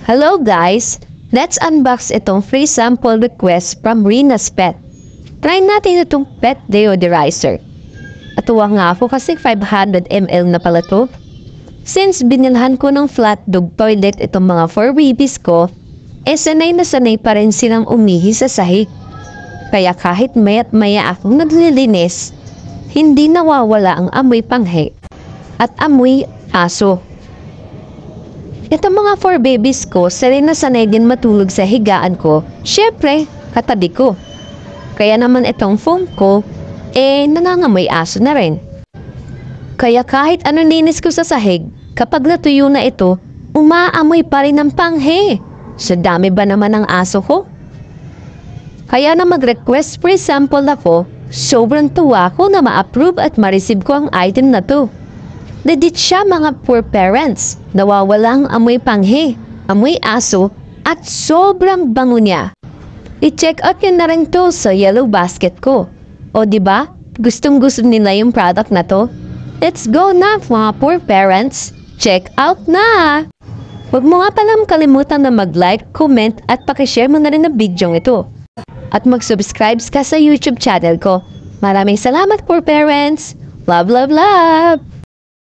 Hello guys! Let's unbox itong free sample request from Rina's Pet. Try natin itong pet deodorizer. Atuwa nga ako kasi 500 ml na pala to. Since binilhan ko ng flat dog toilet itong mga 4 babies ko, sanay na sanay pa rin silang umihi sa sahig. Kaya kahit maya't maya akong naglilinis, hindi nawawala ang amoy panghe at amoy aso. Itong mga 4 babies ko, sanay na sanay din matulog sa higaan ko, syempre, katabi ko. Kaya naman itong foam ko, nangangamoy aso na rin. Kaya kahit anong linis ko sa sahig, kapag natuyo na ito, umaamoy pa rin ng panghe. Sa dami ba naman ang aso ko? Kaya na mag-request free sample ako, sobrang tuwa ko na ma-approve at ma-receive ko ang item na to. Legit siya mga poor parents. Nawawalang amoy panghe, amoy aso, at sobrang bango niya. I-check out yun na rin to sa yellow basket ko. O diba? Gustong gusto nila yung product na to. Let's go na mga poor parents. Check out na! Huwag mo nga palang kalimutan na mag-like, comment, at pakishare mo na rin ang video ito. At mag-subscribe ka sa YouTube channel ko. Maraming salamat poor parents! Love, love, love!